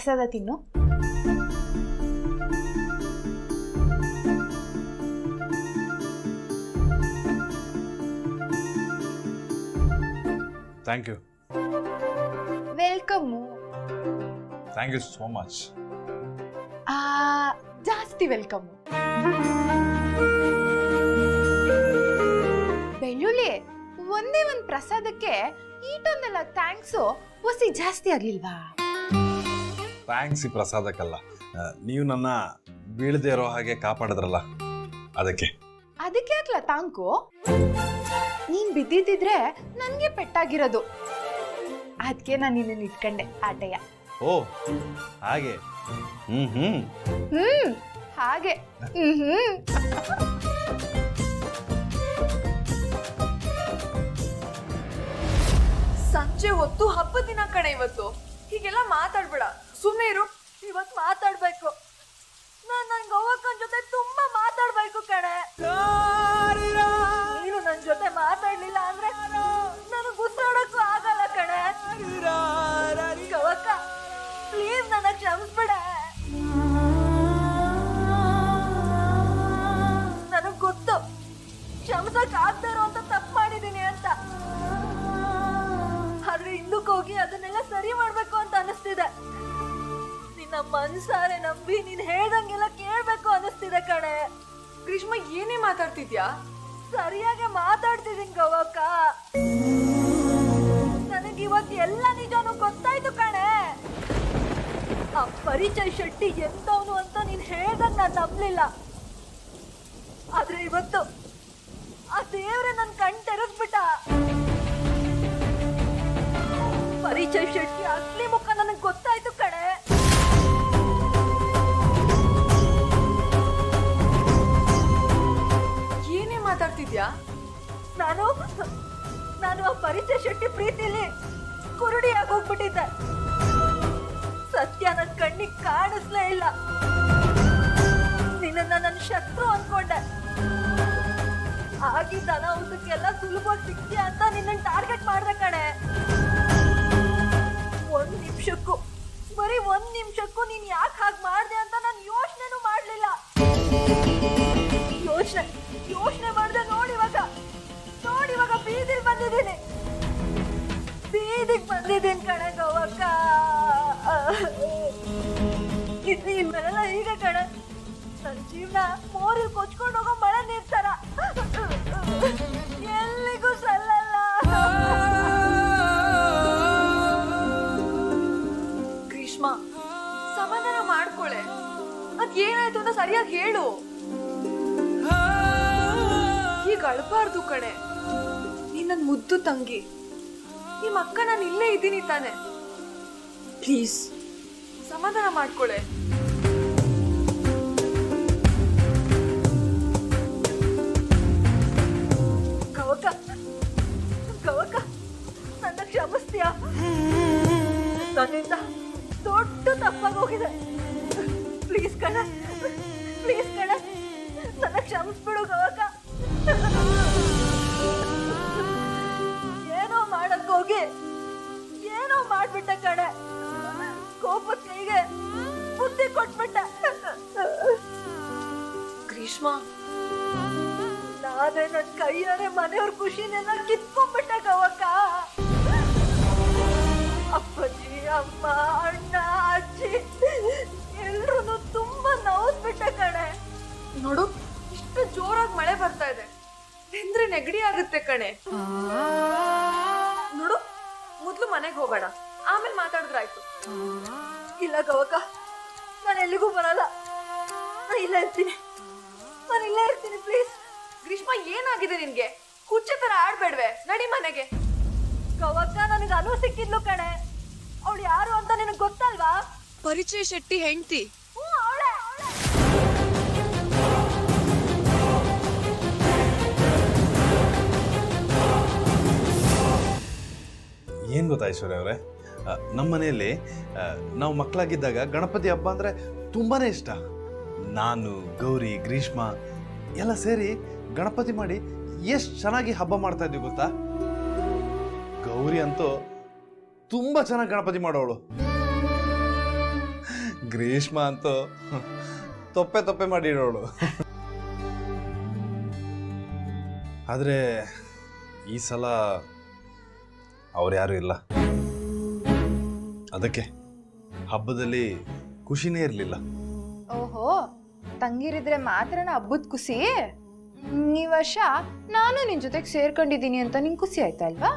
ಪ್ರಸಾದ ತಿನ್ನು. Thank you. Welcome. Thank you so much. ಜಾಸ್ತಿ ವೆಲ್ಕಮ್. ಬೆಳ್ಳುಳ್ಳಿ ಒಂದೇ ಒಂದ್ ಪ್ರಸಾದಕ್ಕೆ ಈಟೊಂದೆಲ್ಲ ಥ್ಯಾಂಕ್ಸು ಹೊಸಿ ಜಾಸ್ತಿ ಆಗ್ಲಿಲ್ವಾ? ಥ್ಯಾಂಕ್ಸ್ ಈ ಪ್ರಸಾದಕ್ಕಲ್ಲ, ನೀವು ನನ್ನ ಬೀಳದೇ ಇರೋ ಹಾಗೆ ಕಾಪಾಡಿದ್ರಲ್ಲ ಅದಕ್ಕೆ. ಅದಕ್ಕೆ ಆಗ್ಲ ತಾಂಕು? ನೀನ್ ಬಿದ್ದಿದ್ರೆ ನನ್ಗೆ ಪೆಟ್ಟಾಗಿರೋದು, ಅದಕ್ಕೆ ನಾನು ನಿನ್ನ ಇಟ್ಕೊಂಡೆ ಆಟಯ್ಯ. ಓ ಹಾಗೆ. ಹಾಗೆ. ಸಂಜೆ ಹೊತ್ತು ಹಬ್ಬದ ದಿನ ಕಣೆ ಇವತ್ತು. ಹೀಗೆಲ್ಲ ಮಾತಾಡ್ಬೇಡ, ಸುಮ್ಮನೆ ಇರು. ಇವತ್ತು ಮಾತಾಡ್ಬೇಕು. ನನ್ ಗೌವಕ್ಕನ್ ಜೊತೆ ತುಂಬಾ ಮಾತಾಡ್ಬೇಕು ಕಣೆ. ನೀನು ನನ್ ಜೊತೆ ಮಾತಾಡ್ಲಿಲ್ಲ ಅಂದ್ರೆ ನನಗ್ ಉಸಿರಾಡಕ್ಕೂ ಆಗಲ್ಲ ಕಣೆ. ಗೌವಕ್ಕ ಪ್ಲೀಸ್ ನನ್ನ ಕ್ಷಮಿಸ್ಬಿಡ. ನನಗ್ ಗೊತ್ತು ಕ್ಷಮಿಸಕ್ ಆಗ್ತಾ ಇರೋಂತ ತಪ್ಪು ಮಾಡಿದೀನಿ ಅಂತ. ಆದ್ರೆ ಹಿಂದಕ್ಕೆ ಹೋಗಿ ಅದನ್ನೆಲ್ಲ ಸರಿ ಮಾಡ್ಬೇಕು ಅಂತ ಅನಿಸ್ತಿದೆ. ನಿನ್ನ ಮನ್ಸಾರೆ ನಂಬಿ ನೀನ್ ಹೇಳ್ದಂಗೆಲ್ಲ ಕೇಳ್ಬೇಕು ಅನಿಸ್ತಿದೆ ಕಣೆ. ಗ್ರೀಷ್ಮ ಏನೇ ಮಾತಾಡ್ತಿದ್ಯಾ? ಸರಿಯಾಗಿ ಮಾತಾಡ್ತಿದೀನಿ ಗೌವಕ್ಕ. ನನಗಿವತ್ತು ಎಲ್ಲ ನಿಜಾನು ಗೊತ್ತಾಯ್ತು ಕಣೆ. ಆ ಪರಿಚಯ್ ಶೆಟ್ಟಿ ಎಂತವನು ಅಂತ ನೀನ್ ಹೇಳ್ದಂಗ ನಾನ್ ನಂಬ್ಲಿಲ್ಲ. ಆದ್ರೆ ಇವತ್ತು ಆ ದೇವ್ರೆ ನನ್ ಕಣ್ ತೆರೆದ್ಬಿಟ್ಟ. ಪರಿಚಯ್ ಶೆಟ್ಟಿ ಅಗ್ಲಿ ಮುಖ ನನಗ್ ಗೊತ್ತಾಯ್ತು ಕಣೆ. ಏನೇ ಮಾತಾಡ್ತಿದ್ಯಾ? ನಾನು ಆ ಪರಿಚಯ್ ಶೆಟ್ಟಿ ಪ್ರೀತಿಲಿ ಕುರುಡಿ ಆಗೋಗ್ಬಿಟ್ಟಿದ್ದೆ. ಸತ್ಯ ನನ್ ಕಣ್ಣಿಗೆ ಕಾಣಿಸ್ಲೇ ಇಲ್ಲ. ನಿನ್ನ ನನ್ನ ಶತ್ರು ಅನ್ಕೊಂಡೆ. ಆಗಿದ್ದ ಅನಾಹುತಕ್ಕೆಲ್ಲ ಸುಲಭವಾಗಿ ಸಿಕ್ತಿಯ ಅಂತ ನಿನ್ನ ಟಾರ್ಗೆಟ್ ಮಾಡ್ದೆ ಕಣೆ. ಬರೀ ಒಂದ್ ನಿಮಿಷಕ್ಕೂ ನೀನ್ ಯಾಕೆ ಹಾಗೆ ಮಾಡ್ದೆ ಅಂತ ನಾನು ಯೋಚನೆನೂ ಮಾಡ್ಲಿಲ್ಲ. ಯೋಚನೆ ಮಾಡ್ದೆ ನೋಡಿವಾಗ ಬೀದಿಗೆ ಬಂದಿದ್ದೀನಿ ಕಣೆ ಗೌವಕ್ಕ. ಇನ್ಮೇಲೆಲ್ಲ ಹೀಗೆ ಕಣೆ. ನನ್ನ ಜೀವನ ಮೋರಿಲ್ ಕೊಚ್ಕೊಂಡು ಹೋಗೋ ಮಳೆ ನೀರ್ ತರ ಎಲ್ಲಿಗೂ ಸಲ್ಲಲ್ಲ. ಗ್ರೀಷ್ಮ ಸಮಾಧಾನ ಮಾಡ್ಕೊಳೆ. ಅದೇನಾಯ್ತು ಅಂತ ಸರಿಯಾಗಿ ಹೇಳು. ಈಗ ಅಳ್ಬಾರ್ದು ಕಣೆ. ನೀನ್ ನನ್ ಮುದ್ದು ತಂಗಿ. ನಿಮ್ಮ ಅಕ್ಕ ನಾನು ಇಲ್ಲೇ ಇದ್ದೀನಿ ತಾನೆ. ಪ್ಲೀಸ್ ಸಮಾಧಾನ ಮಾಡ್ಕೊಳೆ. ಗೌವಕ್ಕ ನನ್ನ ಕ್ಷಮಿಸ್ತೀಯಾ? ನನ್ನಿಂದ ದೊಡ್ಡ ತಪ್ಪಾಗಿ ಹೋಗಿದೆ. ಪ್ಲೀಸ್ ಕಣ ನನ್ನ ಕ್ಷಮಿಸ್ಬಿಡು ಗೌವಕ್ಕ. ಏನೋ ಮಾಡಕ್ ಹೋಗಿ ಏನೋ ಮಾಡ್ಬಿಟ್ಟೆ ಕಣೆ. ಕೋಪದ ಕೈಗೆ ಬುದ್ಧಿ ಕೊಟ್ಬಿಟ್ಟೆ. ಗ್ರೀಷ್ಮ ನಾನೇ ನನ್ನ ಕೈಯಾರೆ ಮನೆಯವ್ರ ಖುಷಿನೆಲ್ಲ ಕಿತ್ಕೊಂಡ್ಬಿಟ್ಟೆ ಗೌವಕ್ಕ. ಅಪ್ಪಾಜಿ, ಅಮ್ಮ, ಅಣ್ಣ, ಅಜ್ಜಿ ಎಲ್ರು ತುಂಬಾ ನೋವ್ಬಿಟ್ಟೆ ಕಣೆ. ನೋಡು, ಇಷ್ಟು ಜೋರಾಗಿ ಮಳೆ ಬರ್ತಾ ಇದೆ. ನೆಂದ್ರೆ ನೆಗಡಿ ಆಗುತ್ತೆ ಕಣೆ. ನೋಡು, ಮೊದ್ಲು ಮನೆಗೆ ಹೋಗೋಣ, ಆಮೇಲೆ ಮಾತಾಡಿದ್ರಾಯ್ತು. ಇಲ್ಲ ಗೌವಕ್ಕ, ನಾನು ಎಲ್ಲಿಗೂ ಬರಲ್ಲ. ನಾನು ಇಲ್ಲೇ ಇರ್ತೀನಿ ಪ್ಲೀಸ್. ಗ್ರೀಷ್ಮ ಏನಾಗಿದೆ ನಿನ್ಗೆ? ಹುಚ್ಚ ತರ ಆಡ್ಬೇಡ್ವೆ, ನಡಿ ಮನೆಗೆ. ಗೌವಕ್ಕ ನನಗೆ ಅನು ಸಿಕ್ಕಿದ್ಲು ಕಣೆ. ಅವಳು ಯಾರು ಅಂತ ನಿನಗೆ ಗೊತ್ತಲ್ವಾ? ಪರಿಚಯ ಶೆಟ್ಟಿ ಹೆಂಡ್ತಿ. ಅವಳೆ. ಏನು ಗೊತ್ತಾ ಐಶ್ವರ್ಯ ಅವರೇ, ನಮ್ಮ ಮನೆಯಲ್ಲಿ ನಾವು ಮಕ್ಕಳಾಗಿದ್ದಾಗ ಗಣಪತಿ ಹಬ್ಬ ಅಂದರೆ ತುಂಬಾ ಇಷ್ಟ. ನಾನು, ಗೌರಿ, ಗ್ರೀಷ್ಮ ಎಲ್ಲ ಸೇರಿ ಗಣಪತಿ ಮಾಡಿ ಎಷ್ಟು ಚೆನ್ನಾಗಿ ಹಬ್ಬ ಮಾಡ್ತಾ ಇದ್ವಿ ಗೊತ್ತಾ. ಗೌರಿ ಅಂತೂ ತುಂಬ ಚೆನ್ನಾಗಿ ಗಣಪತಿ ಮಾಡೋಳು. ಗ್ರೀಷ್ಮ ಅಂತೂ ತೊಪ್ಪೆ ತೊಪ್ಪೆ ಮಾಡಿರೋಳು. ಆದರೆ ಈ ಸಲ ಅವ್ರು ಯಾರು ಇಲ್ಲ. ಅದಕ್ಕೆ ಹಬ್ಬದಲ್ಲಿ ಖುಷಿನೇ ಇರಲಿಲ್ಲ. ಓಹೋ, ತಂಗಿರಿದ್ರೆ ಮಾತ್ರನ ಹಬ್ಬದ ಖುಷಿ. ಈ ವರ್ಷ ನಾನು ನಿನ್ ಜೊತೆಗೆ ಸೇರ್ಕೊಂಡಿದ್ದೀನಿ ಅಂತ ನಿಂಗೆ ಖುಷಿ ಆಯ್ತಾ ಅಲ್ವಾ?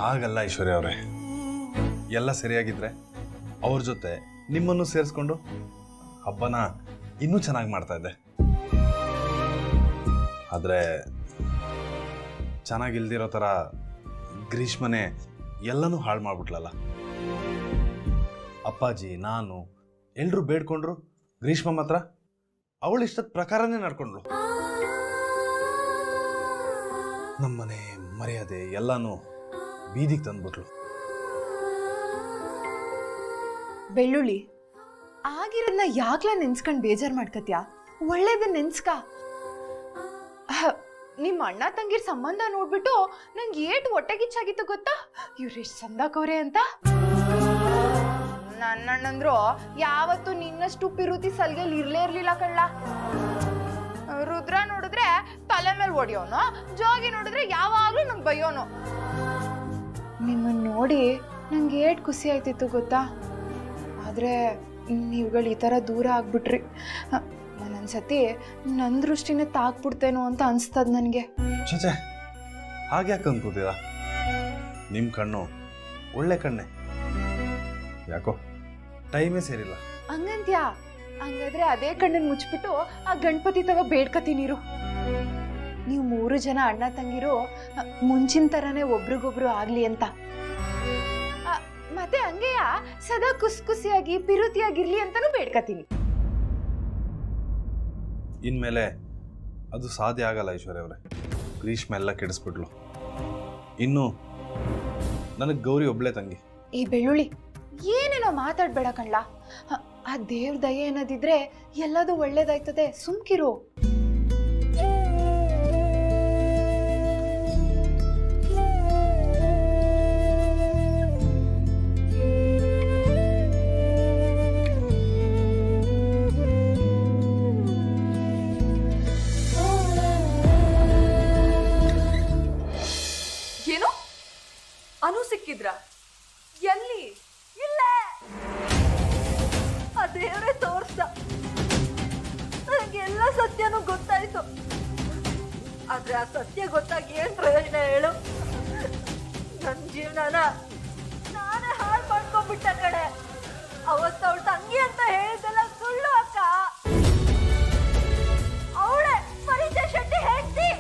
ಹಾಗಲ್ಲ ಐಶ್ವರ್ಯ ಅವರೇ, ಎಲ್ಲ ಸರಿಯಾಗಿದ್ರೆ ಅವ್ರ ಜೊತೆ ನಿಮ್ಮನ್ನು ಸೇರಿಸ್ಕೊಂಡು ಹಬ್ಬನ ಇನ್ನೂ ಚೆನ್ನಾಗಿ ಮಾಡ್ತಾ ಇದ್ದೆ. ಆದರೆ ಚೆನ್ನಾಗಿಲ್ದಿರೋ ಥರ ಗ್ರೀಷ್ಮನೇ ಎಲ್ಲನೂ ಹಾಳು ಮಾಡ್ಬಿಟ್ಲಲ್ಲ. ಅಪ್ಪಾಜಿ, ನಾನು ಎಲ್ಲರೂ ಬೇಡ್ಕೊಂಡ್ರು, ಗ್ರೀಷ್ಮ ಮಾತ್ರ ಅವಳು ಇಷ್ಟದ ಪ್ರಕಾರನೇ ನಡ್ಕೊಂಡ್ಳು. ನಮ್ಮನೆ ಮರ್ಯಾದೆ ಎಲ್ಲಾನು ಬೀದಿಗೆ ತಂದ್ಬಿಟ್ಲು. ಬೆಳ್ಳುಳ್ಳಿ, ಆಗಿರೋದನ್ನ ಯಾಕ್ಲ ನೆನ್ಸ್ಕೊಂಡ್ ಬೇಜಾರ್ ಮಾಡ್ಕತ್ಯಾ? ಒಳ್ಳೇದನ್ನ ನೆನ್ಸ್ಕ. ನಿಮ್ಮ ಅಣ್ಣ ತಂಗಿರ್ ಸಂಬಂಧ ನೋಡ್ಬಿಟ್ಟು ನಂಗೆ ಏಟು ಹೊಟ್ಟೆಗಿಚ್ಚಾಗಿತ್ತು ಗೊತ್ತಾ? ಇವ್ರೆಷ್ಟು ಸಂದಾಕವ್ರೆ ಅಂತ. ನನ್ನ ಅಣ್ಣಂದ್ರು ಯಾವತ್ತು ನಿನ್ನಷ್ಟು ಪಿರುತಿ ಸಲ್ಗೆಲ್ ಇರ್ಲೇ ಇರ್ಲಿಲ್ಲ ಕಳ್ಳ. ರುದ್ರ ನೋಡಿದ್ರೆ ತಲೆ ಮೇಲೆ ಹೊಡಿಯೋನು, ಜೋಗಿ ನೋಡಿದ್ರೆ ಯಾವಾಗ್ಲೂ ನಂಗೆ ಬೈಯೋನು. ನಿಮ್ಮನ್ನ ನೋಡಿ ನಂಗೆ ಏಟ್ ಖುಷಿ ಆಯ್ತಿತ್ತು ಗೊತ್ತಾ? ಆದ್ರೆ ನೀವುಗಳು ಈ ಥರ ದೂರ ಆಗ್ಬಿಟ್ರಿ. ಒಂದೊಂದ್ಸತಿ ನನ್ನ ದೃಷ್ಟಿನೇ ತಾಕ್ಬಿಡ್ತೇನೋ ಅಂತ ಅನ್ಸ್ತದ ನನಗೆ. ಚಚೆ, ಹಾಗೆ ಯಾಕೆ ಅನ್ಕೋತೀರ? ನಿಮ್ಮ ಕಣ್ಣು ಒಳ್ಳೆ ಕಣ್ಣೆ, ಯಾಕೋ ಟೈಮೇ ಸೇರಿಲ್ಲ. ಹಂಗಂತ್ಯಾ? ಹಂಗಾದ್ರೆ ಅದೇ ಕಣ್ಣನ್ನು ಮುಚ್ಚಿಬಿಟ್ಟು ಆ ಗಣಪತಿ ತವ ಬೇಡ್ಕತೀನಿರು. ನೀವು 3 ಜನ ಅಣ್ಣ ತಂಗಿರು ಮುಂಚಿನ ಥರನೇ ಒಬ್ರಿಗೊಬ್ರು ಆಗ್ಲಿ ಅಂತ. ಮತ್ತೆ ಹಂಗೆಯ ಸದಾ ಖುಷಿಯಾಗಿ ಪಿರುತಿಯಾಗಿರ್ಲಿ ಅಂತಾನು ಬೇಡ್ಕತೀನಿ. ಇನ್ಮೇಲೆ ಅದು ಸಾಧ್ಯ ಆಗಲ್ಲ ಐಶ್ವರ್ಯ ಅವರೇ. ಗ್ರೀಷ್ಮ ಎಲ್ಲ ಕೆಡಿಸ್ಬಿಟ್ಲು. ಇನ್ನು ನನಗೆ ಗೌರಿ ಒಬ್ಳೆ ತಂಗಿ. ಈ ಬೆಳ್ಳುಳ್ಳಿ, ಏನೇನೋ ಮಾತಾಡ್ಬೇಡ ಕಣ್ಲ. ಆ ದೇವ್ರ ದಯೆ ಅನ್ನೋದಿದ್ರೆ ಎಲ್ಲದೂ ಒಳ್ಳೇದಾಯ್ತದೆ, ಸುಮ್ಕಿರು. ಏನು? ಅನು ಸಿಕ್ಕಿದ್ರ? ಎಲ್ಲಿ? ಇಲ್ಲೇ. ಆ ದೇವರೇ ತೋರ್ಸ್ದ. ನನಗೆಲ್ಲ ಸತ್ಯನೂ ಗೊತ್ತಾಯ್ತು. ಆದ್ರೆ ಆ ಸತ್ಯ ಗೊತ್ತಾಗಿ ಏನ್ ಪ್ರಯೋಜನ ಹೇಳು? ನನ್ನ ಜೀವನನ ನಾನೇ ಹಾಳು ಮಾಡ್ಕೊಂಡ್ಬಿಟ್ಟ ಕಡೆ. ಅವತ್ತು ಅವಳು ತಂಗಿ ಅಂತ ಹೇಳಿದ್ದೆಲ್ಲ ಸುಳ್ಳು ಅಕ್ಕ. ಅವಳೇ ಪರಿಚಯ ಶೆಟ್ಟಿ ಹೇಳ್ತಿ.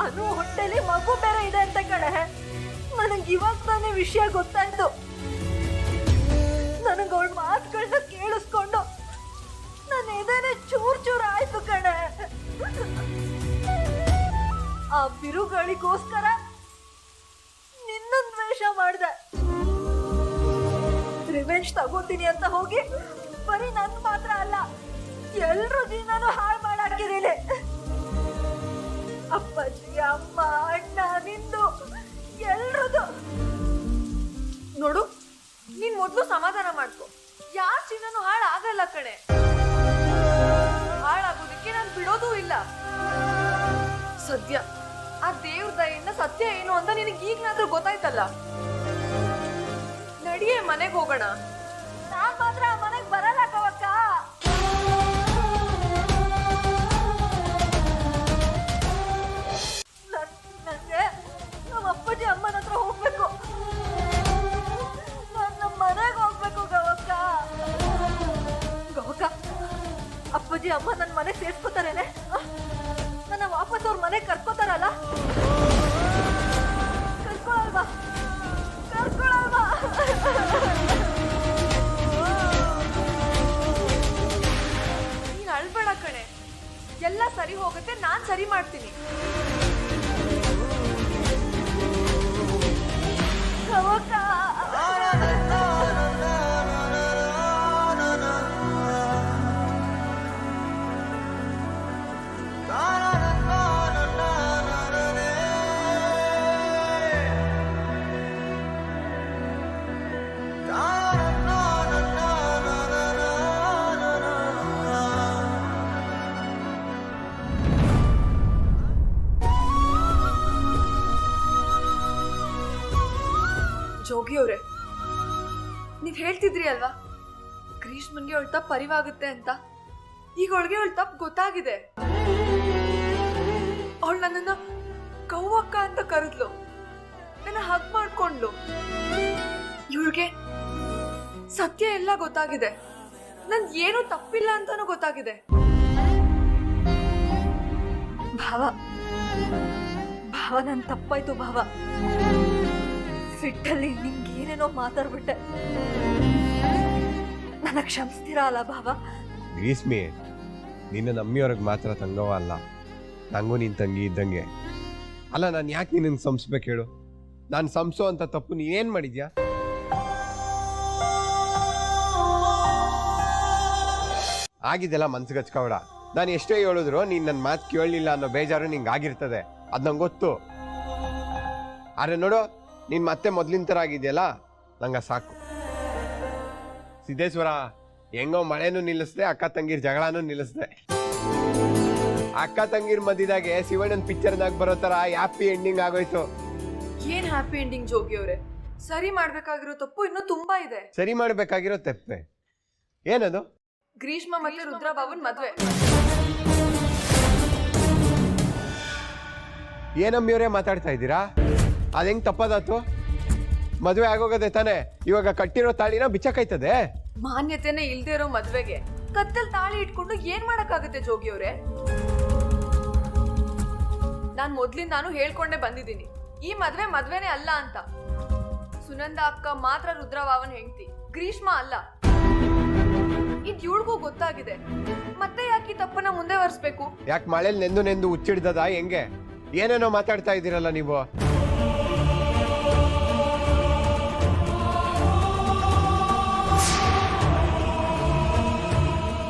ಅನು ಹೊಟ್ಟೆಲಿ ಮಗು ಬೇರೆ ಇದೆ ಅಂತ ಕಡೆ. ನನಗೆ ಇವಾಗ ತಾನೇ ವಿಷಯ ಗೊತ್ತಾಯ್ತು. ನನಗೆ ಅವಳ ಮಾತುಗಳನ್ನ ಕೇಳಿಸ್ಕೊಂಡು ನನ್ನ ಎದೆನೇ ಚೂರ್ ಆಯ್ತು ಕಣೆ. ಆ ಬಿರುಗಳಿಗೋಸ್ಕರ ನಿನ್ನ ದ್ವೇಷ ಮಾಡ್ದೆ. ರಿವೆಂಜ್ ತಗೋತೀನಿ ಅಂತ ಹೋಗಿ ಬರೀ ನನ್ ಮಾತ್ರ ಅಲ್ಲ, ಎಲ್ರೂ ಜೀವನನೂ ಹಾಳು ಮಾಡಾಕಿದ್ದೀನಿ. ಅಪ್ಪಾಜಿ, ಅಮ್ಮ, ಅಣ್ಣ, ನಿಂದು ಎಲ್ರದು. ನೋಡು, ನೀನ್ ಮೊದ್ಲು ಸಮಾಧಾನ ಮಾಡ್ಕೊ. ಯಾರ ಜೀವನನೂ ಹಾಳಾಗಲ್ಲ ಕಣೆ. ಹಾಳಾಗೋದಕ್ಕೆ ನಾನು ಬಿಡೋದೂ ಇಲ್ಲ. ಸದ್ಯ ಆ ದೇವ್ರ ದಯೆಯಿಂದ ಸತ್ಯ ಏನು ಅಂತ ನಿನಗೆ ಈಗ್ಲಾದ್ರೂ ಗೊತ್ತಾಯ್ತಲ್ಲ. ನಡಿಯೇ ಮನೆಗೆ ಹೋಗೋಣ. ನಾನ್ ಮಾತ್ರ ಆ ಮನೆಗೆ ಬರಲ್ಲ ಕವಕ್ಕ. ನಂಗೆ ನಮ್ಮ ಅಪ್ಪಾಜಿ ಅಮ್ಮನ ಹತ್ರ ಹೋಗ್ಬೇಕು. ನಾನು ನಮ್ಮ ಮನೆಗೆ ಹೋಗ್ಬೇಕು ಗವಕ್ಕ. ಗವಕ್ಕ, ಅಪ್ಪಾಜಿ ಅಮ್ಮ ನನ್ನ ಮನೆಗೆ ಸೇರ್ಸ್ಕೊತಾರೇನೆ? ನನ್ನ ವಾಪಸ್ ಅವ್ರ ಮನೆಗೆ ಕರ್ಕೋತಾರಲ್ಲ? ಕರ್ಕೊಳಲ್ವಾ? ಕರ್ಕೊಳಲ್ವಾ? ನೀನ್ ಅಳ್ಬೇಡ ಕಣೆ, ಎಲ್ಲ ಸರಿ ಹೋಗುತ್ತೆ. ನಾನ್ ಸರಿ ಮಾಡ್ತೀನಿ. ಜೋಗಿ ಅವ್ರೆ, ನೀವ್ ಹೇಳ್ತಿದ್ರಿ ಅಲ್ವಾ ಗ್ರೀಷ್ಮನ್ಗೆ ಅವಳ ತಪ್ಪು ಪರಿವಾಗುತ್ತೆ ಅಂತ. ಈಗ ಅವಳಿಗೆ ಅವಳ ತಪ್ಪು ಗೊತ್ತಾಗಿದೆ. ಅವಳು ನನ್ನನ್ನ ಕವ್ವಕ್ಕ ಅಂತ ಕರೆದ್ಲು, ನನ್ನ ಹಗ್ ಮಾಡ್ಕೊಂಡ್ಲು. ಇವಳಿಗೆ ಸತ್ಯ ಎಲ್ಲ ಗೊತ್ತಾಗಿದೆ, ನನ್ ಏನು ತಪ್ಪಿಲ್ಲ ಅಂತಾನು ಗೊತ್ತಾಗಿದೆ. ಭಾವ ಭಾವ ನನ್ ತಪ್ಪಾಯ್ತು ಭಾವ. ಸಿಟ್ಟಲ್ಲಿ ನಿಂಗೆ ಏನೇನೋ ಮಾತಾಡ್ಬಿಟ್ಟೆ, ನನ್ನ ಕ್ಷಮಿಸ್ತೀರಾ ಅಲ್ಲ ಭಾವ? ಗ್ರೀಷ್ಮಿ, ನಿನ್ನ ನಮ್ಮಿಯವ್ರಿಗೆ ಮಾತ್ರ ತಂಗವ ಅಲ್ಲ, ನಂಗೂ ನಿನ್ ತಂಗಿ ಇದ್ದಂಗೆ. ಅಲ್ಲ, ನಾನು ಯಾಕೆ ನಿನ್ನ ಸಂಸ್ಬೇಕು ಹೇಳು? ನಾನು ಸಂಸೋ ಅಂತ ತಪ್ಪು ನೀನೇನ್ ಮಾಡಿದ್ಯಾ? ಆಗಿದ್ದೆಲ್ಲ ಮನ್ಸಿಗೆ ಹಚ್ಕೊಬೇಡ. ನಾನು ಎಷ್ಟೇ ಹೇಳಿದ್ರು ನೀನ್ ನನ್ನ ಮಾತು ಕೇಳಲಿಲ್ಲ ಅನ್ನೋ ಬೇಜಾರು ನಿಂಗೆ ಆಗಿರ್ತದೆ, ಅದು ನಂಗೆ ಗೊತ್ತು. ಆದ್ರೆ ನೋಡು, ನೀನ್ ಮತ್ತೆ ಮೊದ್ಲಿನ ಥರ ಆಗಿದೆಯಲ್ಲ, ನಂಗೆ ಸಾಕು. ಸಿದ್ದೇಶ್ವರ ಹೆಂಗೋ ಮಳೆನೂ ನಿಲ್ಲಿಸ್ದೆ, ಅಕ್ಕ ತಂಗಿರ್ ಜಗಳನೂ ನಿಲ್ಲಿಸ್ದೆ. ಅಕ್ಕ ತಂಗಿರ್ ಮಧ್ಯದಾಗೆ ಶಿವಣ್ಣನ್ ಪಿಕ್ಚರ್ನಾಗ ಬರೋ ತರ ಹ್ಯಾಪಿ ಎಂಡಿಂಗ್ ಆಗೋಯ್ತು. ಏನ್ ಹ್ಯಾಪಿ ಎಂಡಿಂಗ್ ಜೋಗಿ ಅವ್ರೆ? ಸರಿ ಮಾಡ್ಬೇಕಾಗಿರೋ ತಪ್ಪು ಇನ್ನೂ ತುಂಬಾ ಇದೆ. ಸರಿ ಮಾಡ್ಬೇಕಾಗಿರೋ ತಪ್ಪೆ ಏನದು? ಗ್ರೀಷ್ಮ ಮತ್ತೆ ರುದ್ರಬಾಬುನ್ ಮದ್ವೆ. ಏನಮ್ಮಿಯವರೇ ಮಾತಾಡ್ತಾ ಇದ್ದೀರಾ? ಅದ್ ಹೆಂಗ್ ತಪ್ಪದಾತು? ಮದ್ವೆ ಆಗೋಗದೆ ತಾನೆ, ಇವಾಗ ಕಟ್ಟಿರೋ ತಾಳಿನ ಬಿಚ್ಚಕಾಯ್ತದೆ. ಮಾನ್ಯತೆನೇ ಇಲ್ದೇ ಇರೋ ಮದ್ವೆಗೆ ಕತ್ತಲ್ ತಾಳಿ ಇಟ್ಕೊಂಡು ಏನ್ ಮಾಡಕ್ಕಾಗತ್ತೆ ಜೋಗಿ ಅವ್ರೆ? ನಾನ್ ಮೊದ್ಲಿಂದಾನು ಹೇಳ್ಕೊಂಡೇ ಬಂದಿದ್ದೀನಿ, ಈ ಮದ್ವೆನೇ ಅಲ್ಲ ಅಂತ. ಸುನಂದ ಅಕ್ಕ ಮಾತ್ರ ರುದ್ರಬಾವನ್ ಹೆಂಡತಿ, ಗ್ರೀಷ್ಮ ಅಲ್ಲ. ಇದ್ ಇವಳಿಗೂ ಗೊತ್ತಾಗಿದೆ, ಮತ್ತೆ ಯಾಕೆ ತಪ್ಪನ್ನ ಮುಂದೆ ವರ್ಸ್ಬೇಕು? ಯಾಕೆ ಮಳೇಲಿ ನೆಂದು ಹುಚ್ಚಿಡ್ದದ ಹೆಂಗೆ? ಏನೇನೋ ಮಾತಾಡ್ತಾ ಇದ್ದೀರಲ್ಲ ನೀವು.